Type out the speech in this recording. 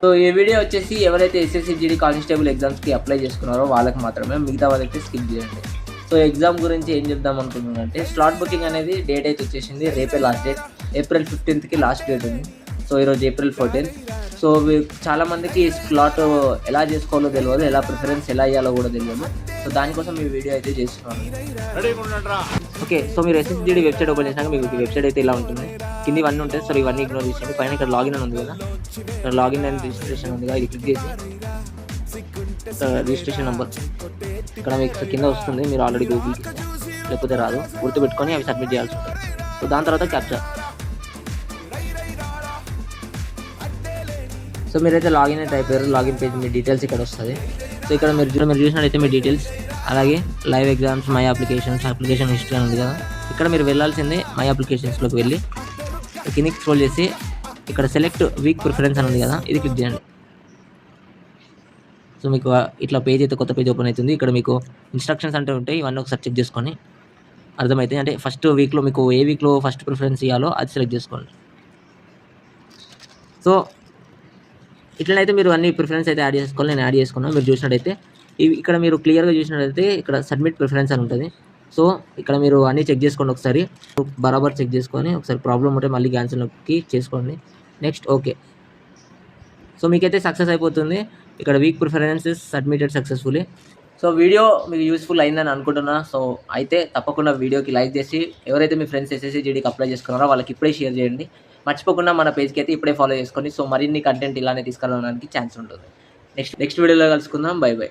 So ఈ video వచ్చేసి ఎవరైతే ఎస్ఎస్సి జీడీ కానిస్టేబుల్ ఎగ్జామ్స్కి అప్లై చేసుకున్నారో వాళ్ళకి మాత్రమే, మిగతా వాళ్ళైతే స్కిప్ చేయండి. సో ఎగ్జామ్ గురించి ఏం చెప్దాం అనుకుంటున్నానంటే, స్లాట్ బుకింగ్ అనేది డేట్ అయితే వచ్చేసింది. రేపే లాస్ట్ డేట్, April 15కి లాస్ట్ డేట్ ఉంది. సో ఈరోజు April 14. సో చాలామందికి స్లాట్ ఎలా చేసుకోవాలో తెలియదు, ఎలా ప్రిఫరెన్స్ ఎలా ఇవ్వాలో కూడా తెలియదు. సో దానికోసం ఈ వీడియో అయితే చేస్తున్నాను. ఓకే, సో మీరు ఎస్ఎస్సి జీడీ వెబ్సైట్ ఓపెన్ చేసినాక మీకు వెబ్సైట్ అయితే ఇలా ఉంటుంది. కింది ఇవన్నీ ఉంటాయి. సో ఇవన్నీ ఇగ్నోర్ చేసేయండి. పైన ఇక్కడ లాగిన్ అని ఉంది కదా, ఇక్కడ లాగిన్ అండ్ రిజిస్ట్రేషన్ ఉంది కదా, ఇది క్లిక్ చేసి రిజిస్ట్రేషన్ నెంబర్ ఇక్కడ మీకు కింద వస్తుంది. మీరు ఆల్రెడీ గూగుల్కి లేకపోతే రాదు, గుర్తుపెట్టుకొని అవి సబ్మిట్ చేయాల్సి ఉంటుంది. సో దాని తర్వాత క్యాప్చర్. సో మీరైతే లాగిన్ అయితే అయిపోయారు. లాగిన్ పేజ్ మీ డీటెయిల్స్ ఇక్కడ వస్తుంది. సో ఇక్కడ మీరు చూసినట్టయితే మీ డీటెయిల్స్, అలాగే live exams, my application history అని ఉంది కదా, ఇక్కడ మీరు వెళ్ళాల్సిందే మై అప్లికేషన్స్లోకి వెళ్ళి కిందికి స్క్రోల్ చేసి ఇక్కడ సెలెక్ట్ వీక్ ప్రిఫరెన్స్ అని ఉంది కదా, ఇది క్లిక్ చేయండి. సో మీకు ఇట్లా పేజ్ అయితే కొత్త పేజ్ ఓపెన్ అవుతుంది. ఇక్కడ మీకు ఇన్స్ట్రక్షన్స్ అంటే ఉంటాయి, ఇవన్నీ ఒకసారి చెక్ చేసుకొని అర్థమవుతాయి. అంటే ఫస్ట్ వీక్లో మీకు ఏ వీక్లో ఫస్ట్ ప్రిఫరెన్స్ ఇవ్వాలో అది సెలెక్ట్ చేసుకోండి. సో ఇట్లనైతే మీరు అన్ని ప్రిఫరెన్స్ అయితే యాడ్ చేసుకోవాలి. నేను యాడ్ చేసుకున్నాను. మీరు చూసినట్టయితే ఇక్కడ మీరు క్లియర్గా చూసినట్టయితే ఇక్కడ సబ్మిట్ ప్రిఫరెన్స్ అని ఉంటుంది. సో ఇక్కడ మీరు అన్నీ చెక్ చేసుకోండి. ఒకసారి బరాబర్ చెక్ చేసుకొని ఒకసారి ప్రాబ్లం ఉంటే మళ్ళీ క్యాన్సిల్కి చేసుకోండి. Next okay. సో మీకైతే సక్సెస్ అయిపోతుంది. ఇక్కడ week preferences submitted successfully. So video మీకు యూస్ఫుల్ అయిందని అనుకుంటున్నా. సో అయితే తప్పకుండా వీడియోకి లైక్ చేసి ఎవరైతే మీ ఫ్రెండ్స్ ఎస్ఎస్సి జీడీకి అప్లై చేసుకున్నారో వాళ్ళకి ఇప్పుడే షేర్ చేయండి. మర్చిపోకుండా మన పేజ్కి అయితే ఇప్పుడే ఫాలో చేసుకోండి. సో మరిన్ని కంటెంట్ ఇలానే తీసుకెళ్ళడానికి ఛాన్స్ ఉంటుంది. నెక్స్ట్ వీడియోలో కలుసుకుందాం. By by.